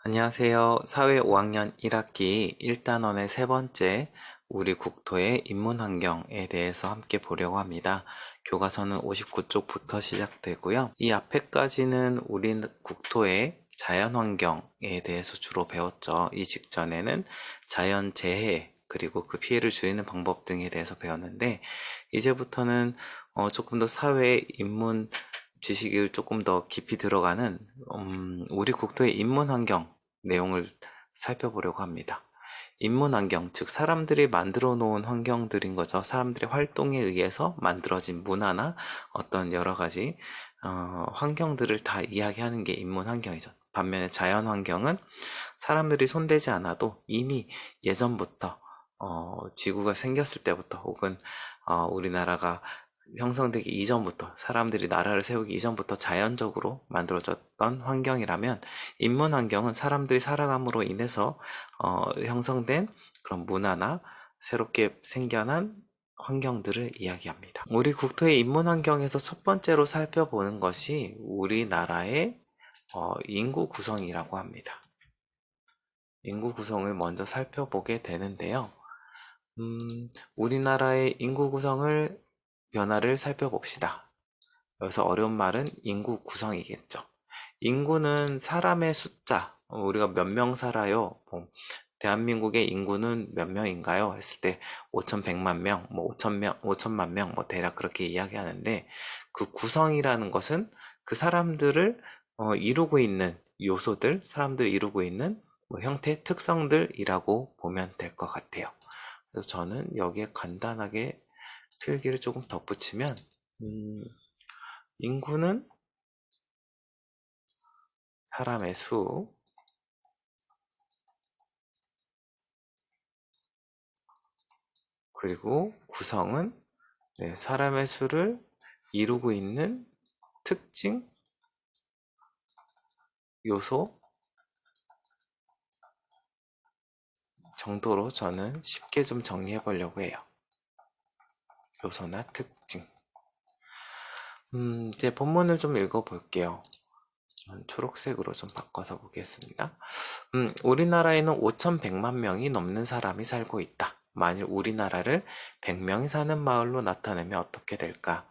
안녕하세요. 사회 5학년 1학기 1단원의 세 번째 우리 국토의 인문환경에 대해서 함께 보려고 합니다. 교과서는 59쪽부터 시작되고요. 이 앞에까지는 우리 국토의 자연환경에 대해서 주로 배웠죠. 이 직전에는 자연재해 그리고 그 피해를 줄이는 방법 등에 대해서 배웠는데 이제부터는 조금 더 사회 인문 지식을 조금 더 깊이 들어가는 우리 국토의 인문환경 내용을 살펴보려고 합니다. 인문환경, 즉 사람들이 만들어 놓은 환경들인 거죠. 사람들의 활동에 의해서 만들어진 문화나 어떤 여러 가지 환경들을 다 이야기하는 게 인문환경이죠. 반면에 자연환경은 사람들이 손대지 않아도 이미 예전부터 지구가 생겼을 때부터 혹은 우리나라가 형성되기 이전부터 사람들이 나라를 세우기 이전부터 자연적으로 만들어졌던 환경이라면 인문 환경은 사람들이 살아감으로 인해서 형성된 그런 문화나 새롭게 생겨난 환경들을 이야기합니다. 우리 국토의 인문 환경에서 첫 번째로 살펴보는 것이 우리나라의 인구 구성이라고 합니다. 인구 구성을 먼저 살펴보게 되는데요. 우리나라의 인구 구성을 변화를 살펴봅시다. 여기서 어려운 말은 인구 구성이겠죠. 인구는 사람의 숫자, 우리가 몇 명 살아요? 대한민국의 인구는 몇 명인가요? 했을 때 5,100만 명, 뭐 5,000명, 5천만 명, 뭐 대략 그렇게 이야기하는데 그 구성이라는 것은 그 사람들을 이루고 있는 요소들, 사람들을 이루고 있는 뭐 형태, 특성들이라고 보면 될 것 같아요. 그래서 저는 여기에 간단하게 필기를 조금 덧붙이면 인구는 사람의 수, 그리고 구성은 사람의 수를 이루고 있는 특징, 요소 정도로 저는 쉽게 좀 정리해 보려고 해요. 요소나 특징. 이제 본문을 좀 읽어 볼게요. 초록색으로 좀 바꿔서 보겠습니다. 우리나라에는 5,100만 명이 넘는 사람이 살고 있다. 만일 우리나라를 100명이 사는 마을로 나타내면 어떻게 될까?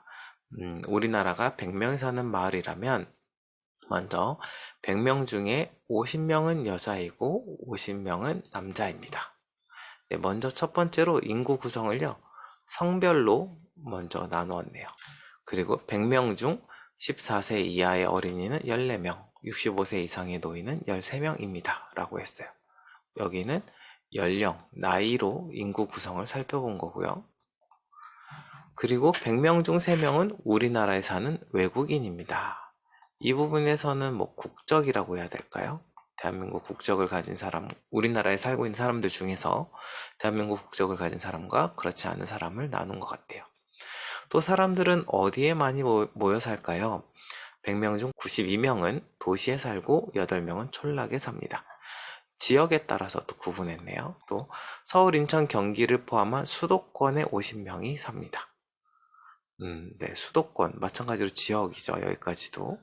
우리나라가 100명이 사는 마을이라면 먼저 100명 중에 50명은 여자이고 50명은 남자입니다. 네, 먼저 첫 번째로 인구 구성을요. 성별로 먼저 나누었네요. 그리고 100명 중 14세 이하의 어린이는 14명, 65세 이상의 노인은 13명입니다. 라고 했어요. 여기는 연령, 나이로 인구 구성을 살펴본 거고요. 그리고 100명 중 3명은 우리나라에 사는 외국인입니다. 이 부분에서는 뭐 국적이라고 해야 될까요? 대한민국 국적을 가진 사람, 우리나라에 살고 있는 사람들 중에서 대한민국 국적을 가진 사람과 그렇지 않은 사람을 나눈 것 같아요. 또 사람들은 어디에 많이 모여 살까요? 100명 중 92명은 도시에 살고 8명은 촌락에 삽니다. 지역에 따라서 또 구분했네요. 또 서울, 인천, 경기를 포함한 수도권에 50명이 삽니다. 네, 수도권 마찬가지로 지역이죠. 여기까지도.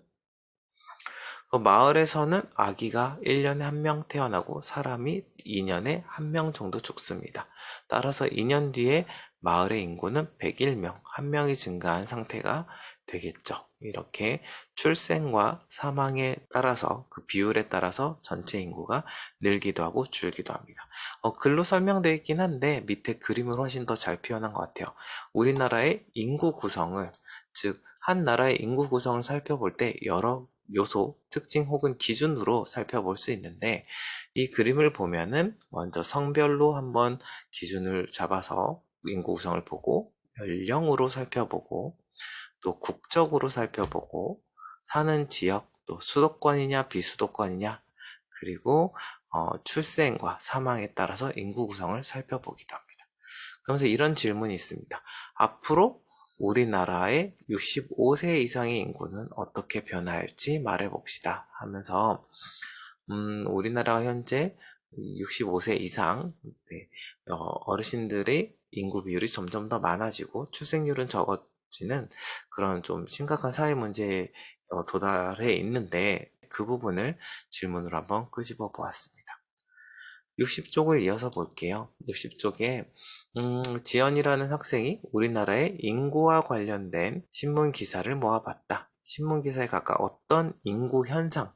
마을에서는 아기가 1년에 1명 태어나고 사람이 2년에 1명 정도 죽습니다. 따라서 2년 뒤에 마을의 인구는 101명, 1명이 증가한 상태가 되겠죠. 이렇게 출생과 사망에 따라서 그 비율에 따라서 전체 인구가 늘기도 하고 줄기도 합니다. 글로 설명되어 있긴 한데 밑에 그림을 훨씬 더 잘 표현한 것 같아요. 우리나라의 인구 구성을, 즉 한 나라의 인구 구성을 살펴볼 때 여러 요소, 특징 혹은 기준으로 살펴볼 수 있는데 이 그림을 보면은 먼저 성별로 한번 기준을 잡아서 인구 구성을 보고 연령으로 살펴보고 또 국적으로 살펴보고 사는 지역, 또 수도권이냐 비수도권이냐 그리고 출생과 사망에 따라서 인구 구성을 살펴보기도 합니다. 그러면서 이런 질문이 있습니다. 앞으로 우리나라의 65세 이상의 인구는 어떻게 변화할지 말해봅시다 하면서 우리나라가 현재 65세 이상 어르신들의 인구 비율이 점점 더 많아지고 출생률은 적어지는 그런 좀 심각한 사회 문제에 도달해 있는데 그 부분을 질문으로 한번 끄집어 보았습니다. 60쪽을 이어서 볼게요. 60쪽에 지연이라는 학생이 우리나라의 인구와 관련된 신문 기사를 모아봤다. 신문 기사에 각각 어떤 인구 현상,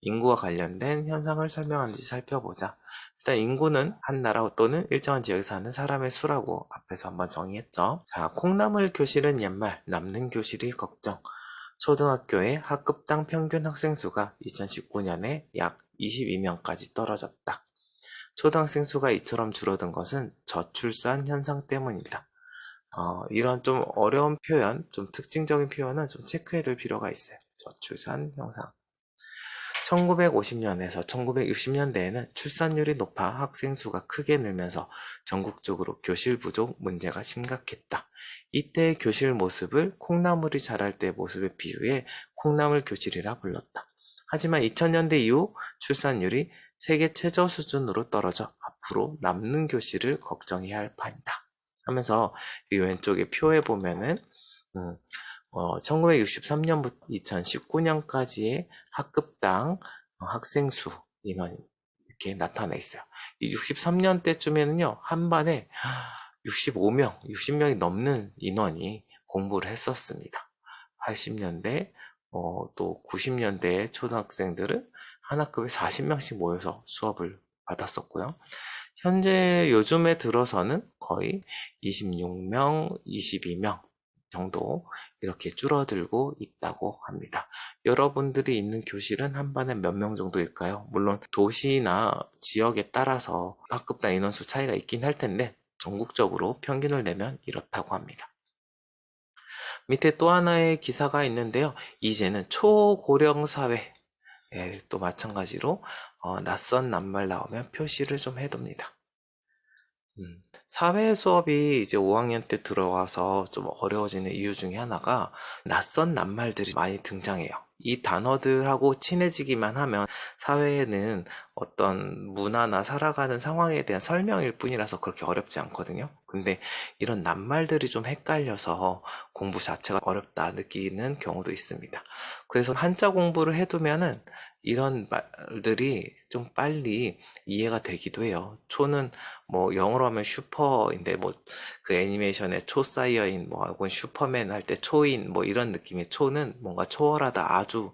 인구와 관련된 현상을 설명하는지 살펴보자. 일단 인구는 한 나라 또는 일정한 지역에 사는 사람의 수라고 앞에서 한번 정의했죠. 자, 콩나물 교실은 옛말, 남는 교실이 걱정. 초등학교의 학급당 평균 학생 수가 2019년에 약 22명까지 떨어졌다. 초등학생 수가 이처럼 줄어든 것은 저출산 현상 때문이다. 이런 좀 어려운 표현, 좀 특징적인 표현은 좀 체크해 둘 필요가 있어요. 저출산 현상. 1950년에서 1960년대에는 출산율이 높아 학생 수가 크게 늘면서 전국적으로 교실 부족 문제가 심각했다. 이때의 교실 모습을 콩나물이 자랄 때 모습에 비유해 콩나물 교실이라 불렀다. 하지만 2000년대 이후 출산율이 세계 최저 수준으로 떨어져 앞으로 남는 교실을 걱정해야 할 판이다. 하면서 이 왼쪽에 표에 보면은 1963년부터 2019년까지의 학급당 학생 수 인원이 이렇게 나타나 있어요. 이 63년 때쯤에는요, 한 반에 65명, 60명이 넘는 인원이 공부를 했었습니다. 80년대, 또 90년대 초등학생들은 한 학급에 40명씩 모여서 수업을 받았었고요. 현재 요즘에 들어서는 거의 26명, 22명 정도 이렇게 줄어들고 있다고 합니다. 여러분들이 있는 교실은 한 반에 몇 명 정도일까요? 물론 도시나 지역에 따라서 학급당 인원수 차이가 있긴 할 텐데 전국적으로 평균을 내면 이렇다고 합니다. 밑에 또 하나의 기사가 있는데요. 이제는 초고령 사회 또 마찬가지로 낯선 낱말 나오면 표시를 좀 해둡니다. 사회 수업이 이제 5학년 때 들어와서 좀 어려워지는 이유 중에 하나가 낯선 낱말들이 많이 등장해요. 이 단어들하고 친해지기만 하면 사회에는 어떤 문화나 살아가는 상황에 대한 설명일 뿐이라서 그렇게 어렵지 않거든요. 근데 이런 낱말들이 좀 헷갈려서 공부 자체가 어렵다 느끼는 경우도 있습니다. 그래서 한자 공부를 해두면은 이런 말들이 좀 빨리 이해가 되기도 해요. 초는 뭐 영어로 하면 슈퍼인데 뭐 그 애니메이션의 초사이어인 뭐 혹은 슈퍼맨 할 때 초인 뭐 이런 느낌의 초는 뭔가 초월하다 아주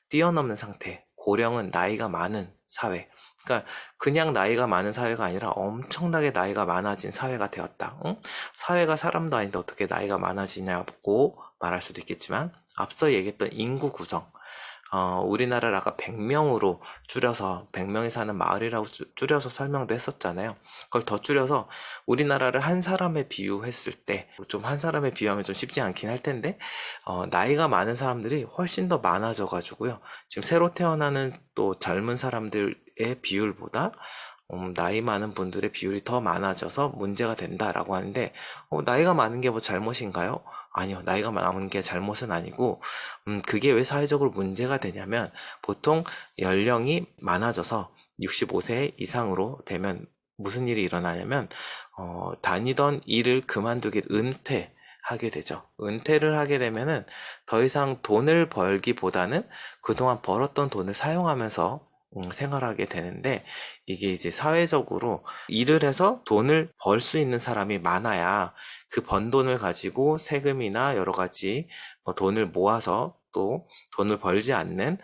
뛰어넘는 상태. 고령은 나이가 많은 사회. 그러니까 그냥 나이가 많은 사회가 아니라 엄청나게 나이가 많아진 사회가 되었다. 응? 사회가 사람도 아닌데 어떻게 나이가 많아지냐고 말할 수도 있겠지만 앞서 얘기했던 인구 구성. 우리나라를 아까 100명으로 줄여서 100명이 사는 마을이라고 줄여서 설명도 했었잖아요. 그걸 더 줄여서 우리나라를 한 사람에 비유했을 때 좀 한 사람에 비유하면 좀 쉽지 않긴 할 텐데 나이가 많은 사람들이 훨씬 더 많아져 가지고요. 지금 새로 태어나는 또 젊은 사람들의 비율보다 나이 많은 분들의 비율이 더 많아져서 문제가 된다라고 하는데 나이가 많은 게 뭐 잘못인가요? 아니요. 나이가 많은 게 잘못은 아니고 그게 왜 사회적으로 문제가 되냐면 보통 연령이 많아져서 65세 이상으로 되면 무슨 일이 일어나냐면 다니던 일을 그만두게 은퇴하게 되죠. 은퇴를 하게 되면은 더 이상 돈을 벌기보다는 그동안 벌었던 돈을 사용하면서 생활하게 되는데 이게 이제 사회적으로 일을 해서 돈을 벌 수 있는 사람이 많아야 그 번 돈을 가지고 세금이나 여러 가지 돈을 모아서 또 돈을 벌지 않는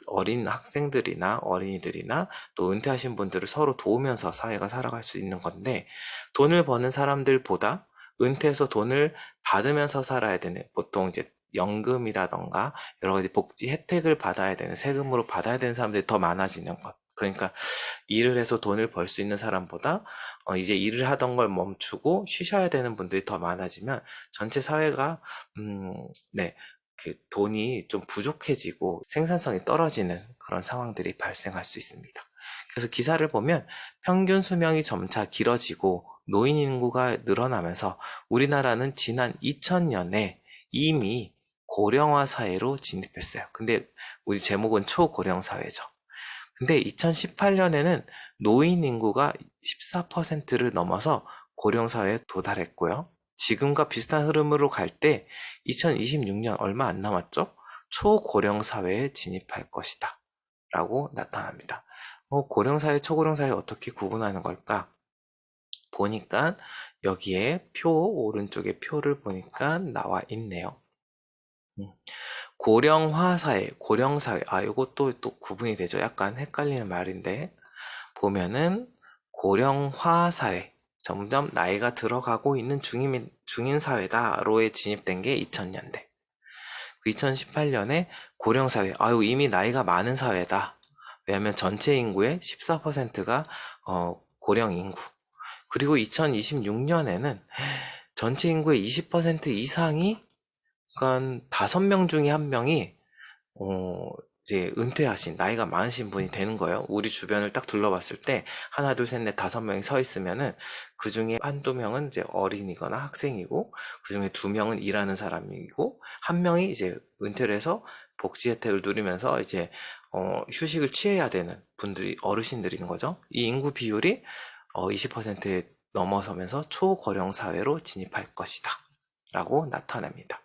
어린 학생들이나 어린이들이나 또 은퇴하신 분들을 서로 도우면서 사회가 살아갈 수 있는 건데 돈을 버는 사람들보다 은퇴해서 돈을 받으면서 살아야 되는 보통 이제 연금이라던가 여러 가지 복지 혜택을 받아야 되는 세금으로 받아야 되는 사람들이 더 많아지는 것. 그러니까 일을 해서 돈을 벌 수 있는 사람보다 이제 일을 하던 걸 멈추고 쉬셔야 되는 분들이 더 많아지면 전체 사회가 네, 그 돈이 좀 부족해지고 생산성이 떨어지는 그런 상황들이 발생할 수 있습니다. 그래서 기사를 보면 평균 수명이 점차 길어지고 노인 인구가 늘어나면서 우리나라는 지난 2000년에 이미 고령화 사회로 진입했어요. 근데 우리 제목은 초고령 사회죠. 근데 2018년에는 노인 인구가 14%를 넘어서 고령 사회에 도달했고요. 지금과 비슷한 흐름으로 갈 때 2026년 얼마 안 남았죠? 초고령 사회에 진입할 것이다. 라고 나타납니다. 고령 사회, 초고령 사회 어떻게 구분하는 걸까? 보니까 여기에 오른쪽에 표를 보니까 나와 있네요. 고령화 사회, 고령 사회. 이것도 또 구분이 되죠. 약간 헷갈리는 말인데, 보면은 고령화 사회, 점점 나이가 들어가고 있는 중인 사회다로에 진입된 게 2000년대. 2018년에 고령 사회, 이미 나이가 많은 사회다. 왜냐하면 전체 인구의 14%가 고령 인구. 그리고 2026년에는 전체 인구의 20% 이상이, 그러니까 5명 중에 1명이 이제 은퇴하신, 나이가 많으신 분이 되는 거예요. 우리 주변을 딱 둘러봤을 때 하나, 둘, 셋, 넷, 5명이 서 있으면은 그 중에 한두 명은 이제 어린이거나 학생이고, 그 중에 2명은 일하는 사람이고, 1명이 이제 은퇴를 해서 복지 혜택을 누리면서 이제 휴식을 취해야 되는 분들이, 어르신들인 거죠. 이 인구 비율이 20%에 넘어서면서 초고령 사회로 진입할 것이다 라고 나타냅니다.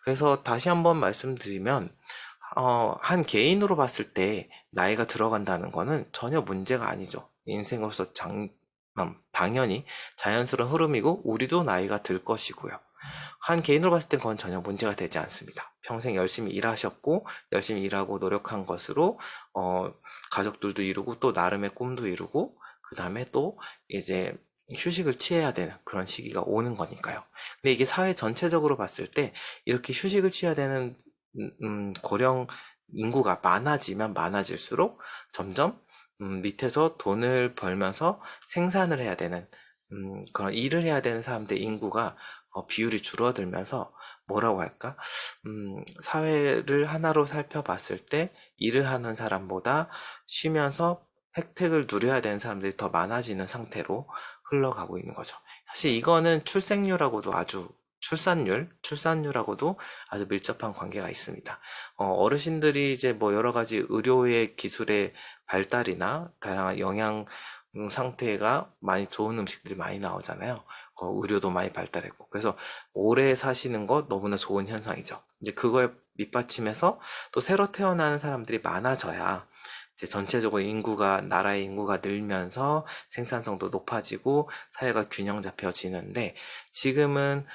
그래서 다시 한번 말씀드리면, 한 개인으로 봤을 때 나이가 들어간다는 거는 전혀 문제가 아니죠. 인생으로서 당연히 자연스러운 흐름이고, 우리도 나이가 들 것이고요. 한 개인으로 봤을 땐 그건 전혀 문제가 되지 않습니다. 평생 열심히 일하셨고, 열심히 일하고 노력한 것으로, 가족들도 이루고, 또 나름의 꿈도 이루고, 그 다음에 또 이제 휴식을 취해야 되는 그런 시기가 오는 거니까요. 근데 이게 사회 전체적으로 봤을 때 이렇게 휴식을 취해야 되는 고령 인구가 많아지면 많아질수록 점점 밑에서 돈을 벌면서 생산을 해야 되는, 그런 일을 해야 되는 사람들 인구가 비율이 줄어들면서, 뭐라고 할까? 사회를 하나로 살펴봤을 때 일을 하는 사람보다 쉬면서 혜택을 누려야 되는 사람들이 더 많아지는 상태로 흘러가고 있는 거죠. 사실 이거는 출산율하고도 아주 밀접한 관계가 있습니다. 어르신들이 이제 뭐 여러 가지 의료의 기술의 발달이나 다양한 영양 상태가 많이 좋은 음식들이 많이 나오잖아요. 의료도 많이 발달했고. 그래서 오래 사시는 것 너무나 좋은 현상이죠. 이제 그거에 밑받침해서 또 새로 태어나는 사람들이 많아져야 이제 전체적으로 나라의 인구가 늘면서 생산성도 높아지고 사회가 균형 잡혀지는데, 지금은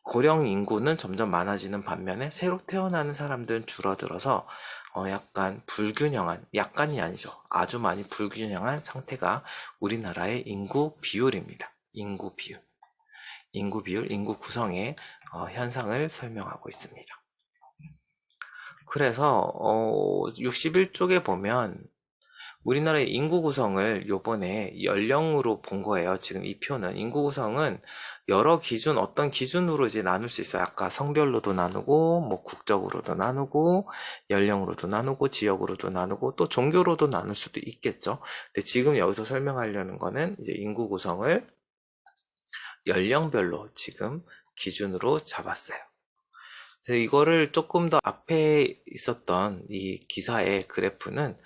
고령 인구는 점점 많아지는 반면에 새로 태어나는 사람들은 줄어들어서 약간 불균형한, 약간이 아니죠. 아주 많이 불균형한 상태가 우리나라의 인구 비율입니다. 인구 비율, 인구 구성의 현상을 설명하고 있습니다. 그래서 61쪽에 보면 우리나라의 인구 구성을 요번에 연령으로 본 거예요. 지금 이 표는 인구 구성은 여러 기준, 어떤 기준으로 이제 나눌 수 있어요. 아까 성별로도 나누고, 뭐 국적으로도 나누고, 연령으로도 나누고, 지역으로도 나누고, 또 종교로도 나눌 수도 있겠죠. 근데 지금 여기서 설명하려는 거는 이제 인구 구성을 연령별로 지금 기준으로 잡았어요. 이거를 조금 더 앞에 있었던 이 기사의 그래프는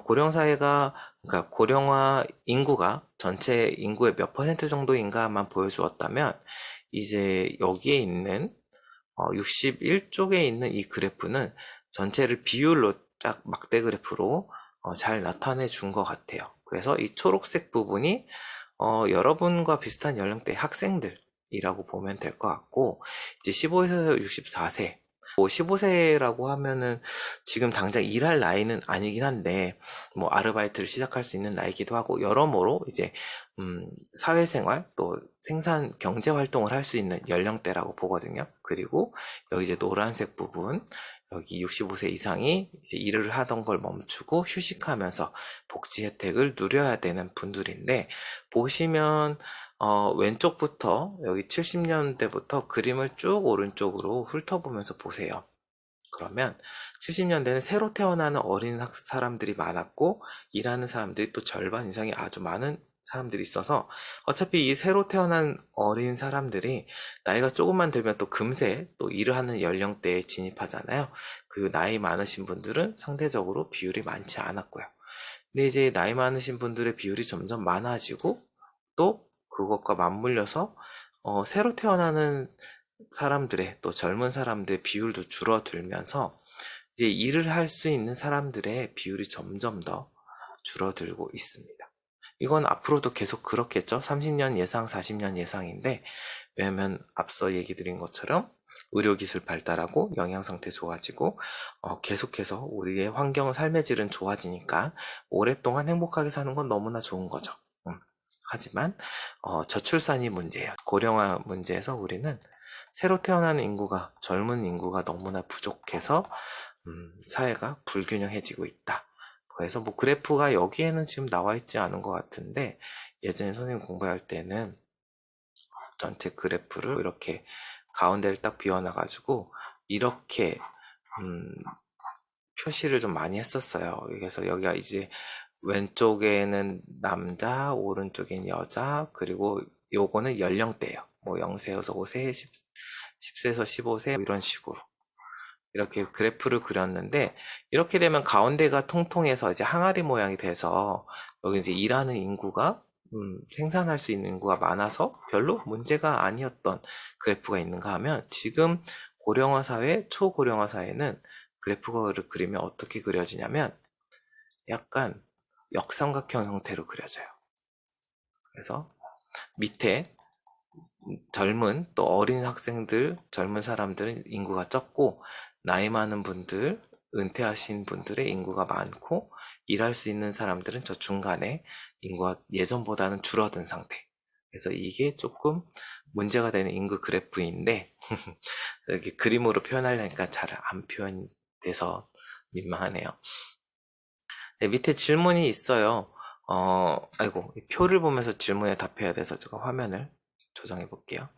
고령사회가, 그러니까 고령화 인구가 전체 인구의 몇 퍼센트 정도인가만 보여주었다면, 이제 여기에 있는 61쪽에 있는 이 그래프는 전체를 비율로 딱 막대 그래프로 잘 나타내 준 것 같아요. 그래서 이 초록색 부분이 여러분과 비슷한 연령대 학생들이라고 보면 될 것 같고, 이제 15세에서 64세, 15세라고 하면은 지금 당장 일할 나이는 아니긴 한데, 뭐 아르바이트를 시작할 수 있는 나이기도 하고, 여러모로 이제 사회생활 또 생산 경제 활동을 할 수 있는 연령대라고 보거든요. 그리고 여기 이제 노란색 부분, 여기 65세 이상이 이제 일을 하던 걸 멈추고 휴식하면서 복지 혜택을 누려야 되는 분들인데, 보시면 왼쪽부터 여기 70년대부터 그림을 쭉 오른쪽으로 훑어보면서 보세요. 그러면 70년대는 새로 태어나는 어린 사람들이 많았고, 일하는 사람들이 또 절반 이상이 아주 많은 사람들이 있어서, 어차피 이 새로 태어난 어린 사람들이 나이가 조금만 들면 또 금세 또 일을 하는 연령대에 진입하잖아요. 그 나이 많으신 분들은 상대적으로 비율이 많지 않았고요. 근데 이제 나이 많으신 분들의 비율이 점점 많아지고, 또 그것과 맞물려서 새로 태어나는 사람들의, 또 젊은 사람들의 비율도 줄어들면서 이제 일을 할 수 있는 사람들의 비율이 점점 더 줄어들고 있습니다. 이건 앞으로도 계속 그렇겠죠. 30년 예상, 40년 예상인데, 왜냐면 앞서 얘기 드린 것처럼 의료기술 발달하고 영양상태 좋아지고 계속해서 우리의 환경, 삶의 질은 좋아지니까 오랫동안 행복하게 사는 건 너무나 좋은 거죠. 하지만 저출산이 문제예요. 고령화 문제에서 우리는 새로 태어나는 인구가, 젊은 인구가 너무나 부족해서 사회가 불균형해지고 있다. 그래서 뭐 그래프가 여기에는 지금 나와 있지 않은 것 같은데, 예전에 선생님 공부할 때는 전체 그래프를 이렇게 가운데를 딱 비워놔가지고 이렇게 표시를 좀 많이 했었어요. 그래서 여기가 이제 왼쪽에는 남자, 오른쪽엔 여자, 그리고 요거는 연령대예요. 뭐 0세에서 5세, 10세에서 15세 이런 식으로 이렇게 그래프를 그렸는데, 이렇게 되면 가운데가 통통해서 이제 항아리 모양이 돼서 여기 이제 일하는 인구가 생산할 수 있는 인구가 많아서 별로 문제가 아니었던 그래프가 있는가 하면, 지금 고령화 사회, 초고령화 사회는 그래프를 그리면 어떻게 그려지냐면 약간 역삼각형 형태로 그려져요. 그래서 밑에 젊은 또 어린 학생들, 젊은 사람들은 인구가 적고, 나이 많은 분들, 은퇴하신 분들의 인구가 많고, 일할 수 있는 사람들은 저 중간에 인구가 예전보다는 줄어든 상태. 그래서 이게 조금 문제가 되는 인구 그래프인데 이렇게 그림으로 표현하려니까 잘 안 표현돼서 민망하네요. 네, 밑에 질문이 있어요. 아이고, 이 표를 보면서 질문에 답해야 돼서 제가 화면을 조정해 볼게요.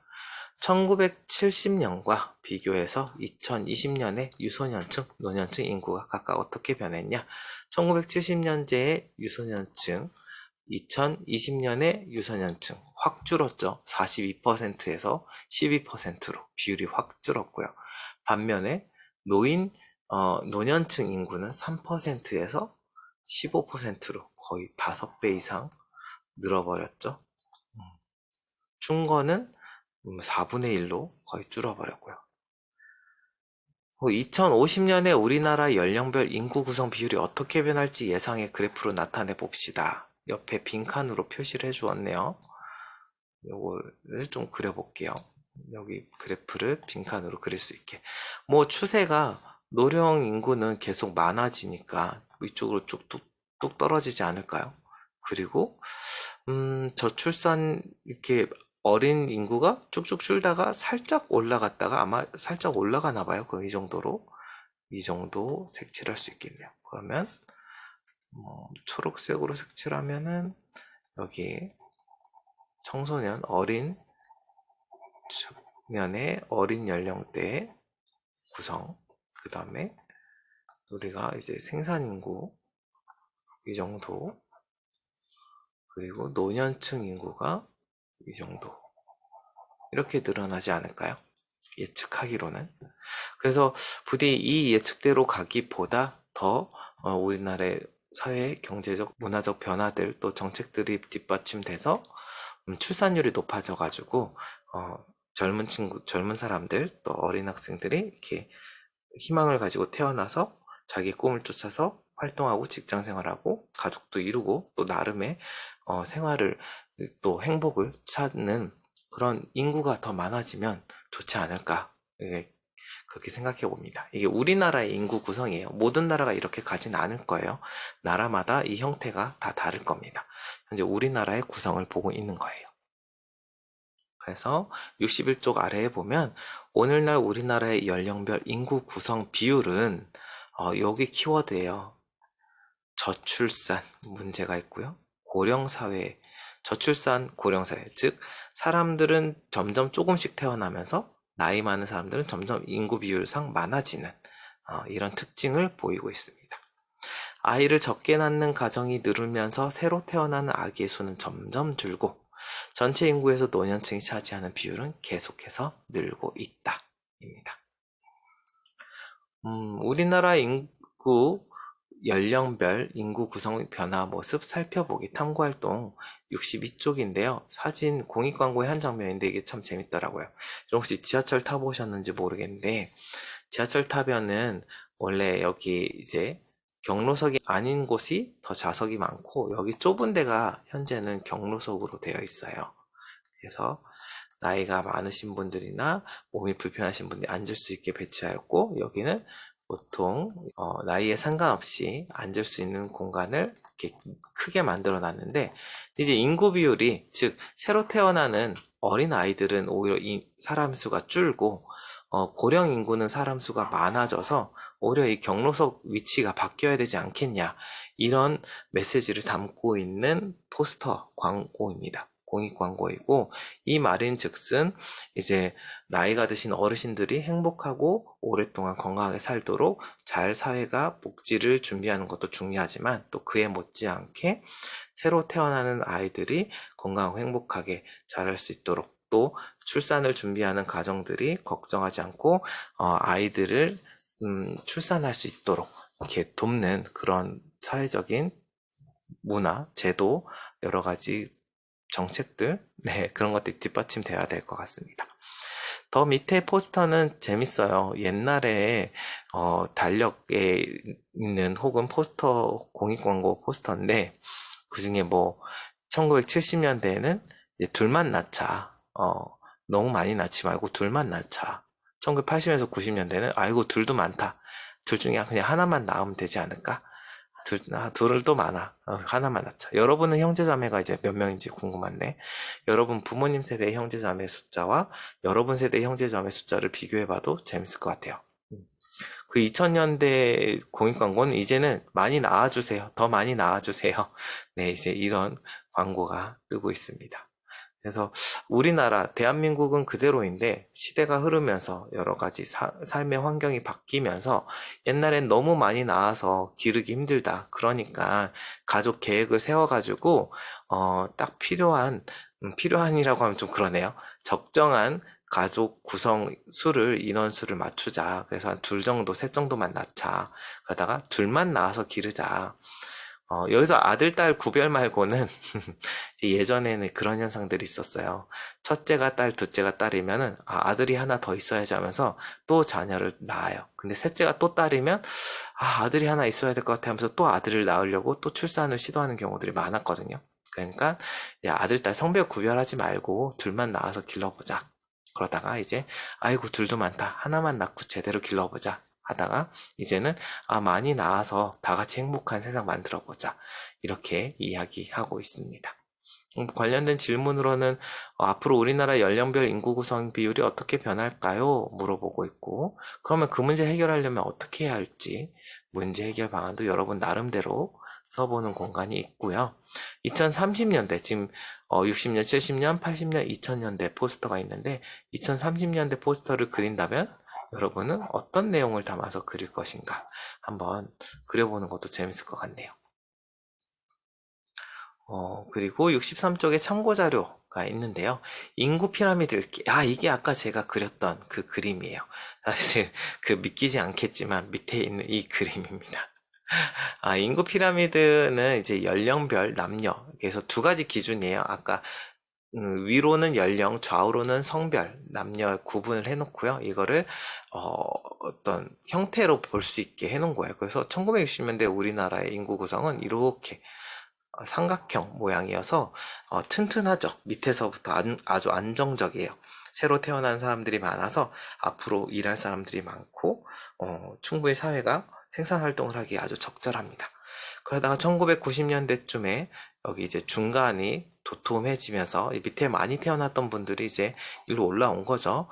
1970년과 비교해서 2020년에 유소년층, 노년층 인구가 각각 어떻게 변했냐? 1970년대의 유소년층, 2020년의 유소년층 확 줄었죠. 42%에서 12%로 비율이 확 줄었고요. 반면에 노년층 인구는 3%에서 15%로 거의 5배 이상 늘어버렸죠. 중거는 4분의 1로 거의 줄어버렸고요. 2050년에 우리나라 연령별 인구 구성 비율이 어떻게 변할지 예상의 그래프로 나타내 봅시다. 옆에 빈칸으로 표시를 해 주었네요. 요거를 좀 그려볼게요. 여기 그래프를 빈칸으로 그릴 수 있게. 뭐 추세가 노령 인구는 계속 많아지니까 위쪽으로 뚝뚝 떨어지지 않을까요? 그리고 저출산 이렇게 어린 인구가 쭉쭉 줄다가 살짝 올라갔다가 아마 살짝 올라가나 봐요. 이 정도로 이 정도 색칠할 수 있겠네요. 그러면 초록색으로 색칠하면은 여기 청소년 어린 측면의 어린 연령대 구성, 그 다음에 우리가 이제 생산 인구 이 정도, 그리고 노년층 인구가 이 정도 이렇게 늘어나지 않을까요? 예측하기로는. 그래서 부디 이 예측대로 가기보다 더 우리나라의 사회, 경제적, 문화적 변화들 또 정책들이 뒷받침돼서 출산율이 높아져가지고 젊은 사람들 또 어린 학생들이 이렇게 희망을 가지고 태어나서 자기 꿈을 쫓아서 활동하고 직장 생활하고 가족도 이루고 또 나름의 생활을 또 행복을 찾는 그런 인구가 더 많아지면 좋지 않을까, 그렇게 생각해 봅니다. 이게 우리나라의 인구 구성이에요. 모든 나라가 이렇게 가진 않을 거예요. 나라마다 이 형태가 다 다를 겁니다. 현재 우리나라의 구성을 보고 있는 거예요. 그래서 61쪽 아래에 보면 오늘날 우리나라의 연령별 인구 구성 비율은 여기 키워드예요. 저출산 문제가 있고요. 고령사회, 저출산 고령사회, 즉 사람들은 점점 조금씩 태어나면서 나이 많은 사람들은 점점 인구 비율상 많아지는 이런 특징을 보이고 있습니다. 아이를 적게 낳는 가정이 늘으면서 새로 태어나는 아기의 수는 점점 줄고 전체 인구에서 노년층이 차지하는 비율은 계속해서 늘고 있다 입니다. 우리나라 인구 연령별 인구 구성 변화 모습 살펴보기 탐구활동 62쪽인데요. 사진 공익 광고의 한 장면인데 이게 참 재밌더라고요. 혹시 지하철 타보셨는지 모르겠는데 지하철 타면은 원래 여기 이제 경로석이 아닌 곳이 더 좌석이 많고, 여기 좁은 데가 현재는 경로석으로 되어 있어요. 그래서 나이가 많으신 분들이나 몸이 불편하신 분들이 앉을 수 있게 배치하였고, 여기는 보통 나이에 상관없이 앉을 수 있는 공간을 이렇게 크게 만들어 놨는데, 이제 인구 비율이, 즉 새로 태어나는 어린 아이들은 오히려 사람 수가 줄고, 고령 인구는 사람 수가 많아져서 오히려 이 경로석 위치가 바뀌어야 되지 않겠냐, 이런 메시지를 담고 있는 포스터 광고입니다. 공익 광고이고, 이 말인즉슨 이제 나이가 드신 어르신들이 행복하고 오랫동안 건강하게 살도록 잘 사회가 복지를 준비하는 것도 중요하지만, 또 그에 못지않게 새로 태어나는 아이들이 건강하고 행복하게 자랄 수 있도록, 또 출산을 준비하는 가정들이 걱정하지 않고 아이들을 출산할 수 있도록 이렇게 돕는 그런 사회적인 문화, 제도, 여러 가지 정책들, 네, 그런 것들이 뒷받침돼야 될 것 같습니다. 더 밑에 포스터는 재밌어요. 옛날에 달력에 있는, 혹은 포스터, 공익광고 포스터인데, 그 중에 뭐 1970년대에는 둘만 낳자, 너무 많이 낳지 말고 둘만 낳자. 1980에서 90년대는 아이고 둘도 많다, 둘 중에 그냥 하나만 낳으면 되지 않을까? 둘을 또 많아. 하나만 낳자. 여러분은 형제자매가 이제 몇 명인지 궁금한데, 여러분 부모님 세대의 형제자매 숫자와 여러분 세대의 형제자매 숫자를 비교해봐도 재밌을 것 같아요. 그 2000년대 공익광고는 이제는 많이 나와주세요, 더 많이 나와주세요. 네, 이제 이런 광고가 뜨고 있습니다. 그래서 우리나라, 대한민국은 그대로인데, 시대가 흐르면서 여러 가지 삶의 환경이 바뀌면서, 옛날엔 너무 많이 나와서 기르기 힘들다, 그러니까 가족 계획을 세워가지고 딱 필요한이라고 하면 좀 그러네요. 적정한 가족 구성 수를, 인원수를 맞추자. 그래서 한 둘 정도, 셋 정도만 낳자. 그러다가 둘만 낳아서 기르자. 여기서 아들, 딸 구별 말고는 예전에는 그런 현상들이 있었어요. 첫째가 딸, 둘째가 딸이면은 아들이 하나 더 있어야지 하면서 또 자녀를 낳아요. 근데 셋째가 또 딸이면 아들이 하나 있어야 될 것 같아 하면서 또 아들을 낳으려고 또 출산을 시도하는 경우들이 많았거든요. 그러니까 아들, 딸 성별 구별하지 말고 둘만 낳아서 길러보자. 그러다가 이제 아이고 둘도 많다, 하나만 낳고 제대로 길러보자 하다가, 이제는 많이 낳아서 다 같이 행복한 세상 만들어 보자, 이렇게 이야기하고 있습니다. 관련된 질문으로는 앞으로 우리나라 연령별 인구 구성 비율이 어떻게 변할까요? 물어보고 있고, 그러면 그 문제 해결하려면 어떻게 해야 할지 문제 해결 방안도 여러분 나름대로 써보는 공간이 있고요. 2030년대, 지금 60년, 70년, 80년, 2000년대 포스터가 있는데, 2030년대 포스터를 그린다면 여러분은 어떤 내용을 담아서 그릴 것인가 한번 그려보는 것도 재밌을 것 같네요. 그리고 63쪽에 참고 자료가 있는데요. 인구 피라미드, 이게 아까 제가 그렸던 그 그림이에요. 사실 믿기지 않겠지만 밑에 있는 이 그림입니다. 인구 피라미드는 이제 연령별 남녀, 그래서 두 가지 기준이에요. 아까 위로는 연령, 좌우로는 성별, 남녀 구분을 해놓고요. 이거를 어떤 형태로 볼 수 있게 해놓은 거예요. 그래서 1960년대 우리나라의 인구 구성은 이렇게 삼각형 모양이어서 튼튼하죠. 밑에서부터 아주 안정적이에요. 새로 태어난 사람들이 많아서 앞으로 일할 사람들이 많고, 충분히 사회가 생산 활동을 하기에 아주 적절합니다. 그러다가 1990년대쯤에 여기 이제 중간이 도톰해지면서 밑에 많이 태어났던 분들이 이제 일로 올라온 거죠.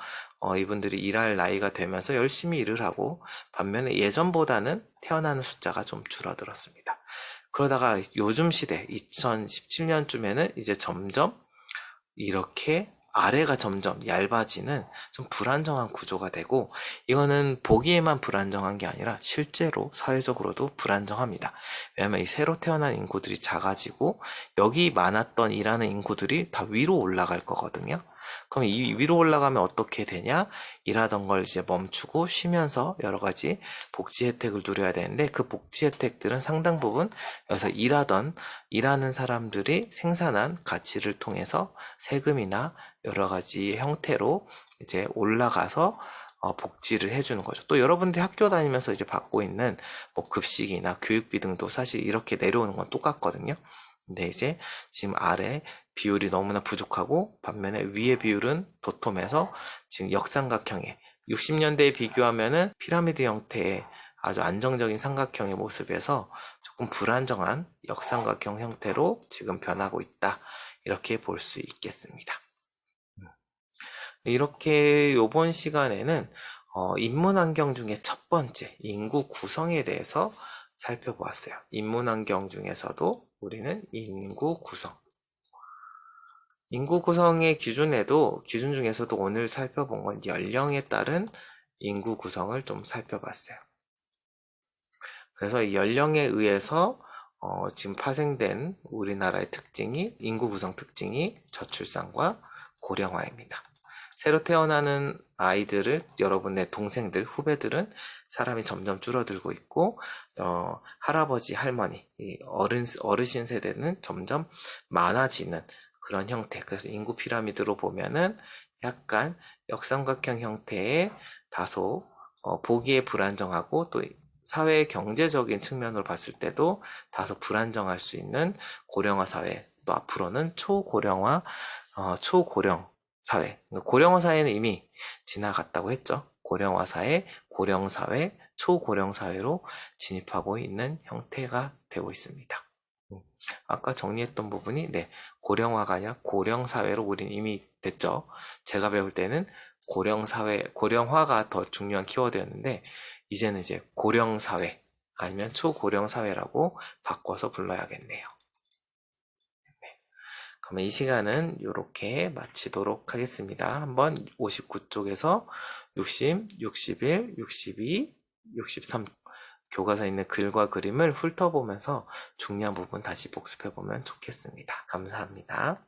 이분들이 일할 나이가 되면서 열심히 일을 하고, 반면에 예전보다는 태어나는 숫자가 좀 줄어들었습니다. 그러다가 요즘 시대 2017년쯤에는 이제 점점 이렇게 아래가 점점 얇아지는 좀 불안정한 구조가 되고, 이거는 보기에만 불안정한 게 아니라 실제로 사회적으로도 불안정합니다. 왜냐하면 이 새로 태어난 인구들이 작아지고, 여기 많았던 일하는 인구들이 다 위로 올라갈 거거든요. 그럼 이 위로 올라가면 어떻게 되냐? 일하던 걸 이제 멈추고 쉬면서 여러 가지 복지 혜택을 누려야 되는데, 그 복지 혜택들은 상당 부분 여기서 일하는 사람들이 생산한 가치를 통해서 세금이나 여러 가지 형태로 이제 올라가서 복지를 해주는 거죠. 또 여러분들이 학교 다니면서 이제 받고 있는 뭐 급식이나 교육비 등도 사실 이렇게 내려오는 건 똑같거든요. 근데 이제 지금 아래 비율이 너무나 부족하고 반면에 위의 비율은 도톰해서 지금 역삼각형의 60년대에 비교하면은 피라미드 형태의 아주 안정적인 삼각형의 모습에서 조금 불안정한 역삼각형 형태로 지금 변하고 있다. 이렇게 볼 수 있겠습니다. 이렇게 이번 시간에는 인문환경 중에 첫 번째 인구 구성에 대해서 살펴보았어요. 인문환경 중에서도 우리는 인구 구성의 기준 중에서도 오늘 살펴본 건 연령에 따른 인구 구성을 좀 살펴봤어요. 그래서 이 연령에 의해서 지금 파생된 우리나라의 인구 구성 특징이 저출산과 고령화입니다. 새로 태어나는 아이들을 여러분의 동생들, 후배들은 사람이 점점 줄어들고 있고 할아버지, 할머니, 어르신 세대는 점점 많아지는 그런 형태. 그래서 인구 피라미드로 보면은 약간 역삼각형 형태의 다소 보기에 불안정하고 또 사회 경제적인 측면으로 봤을 때도 다소 불안정할 수 있는 고령화 사회, 또 앞으로는 초고령 사회. 고령화 사회는 이미 지나갔다고 했죠. 고령화 사회, 고령사회, 초고령사회로 진입하고 있는 형태가 되고 있습니다. 아까 정리했던 부분이 고령화가 아니라 고령사회로 우린 이미 됐죠. 제가 배울 때는 고령화가 더 중요한 키워드였는데 이제는 이제 고령사회 아니면 초고령사회라고 바꿔서 불러야겠네요. 그러면 이 시간은 이렇게 마치도록 하겠습니다. 한번 59쪽에서 60, 61, 62, 63 교과서에 있는 글과 그림을 훑어보면서 중요한 부분 다시 복습해보면 좋겠습니다. 감사합니다.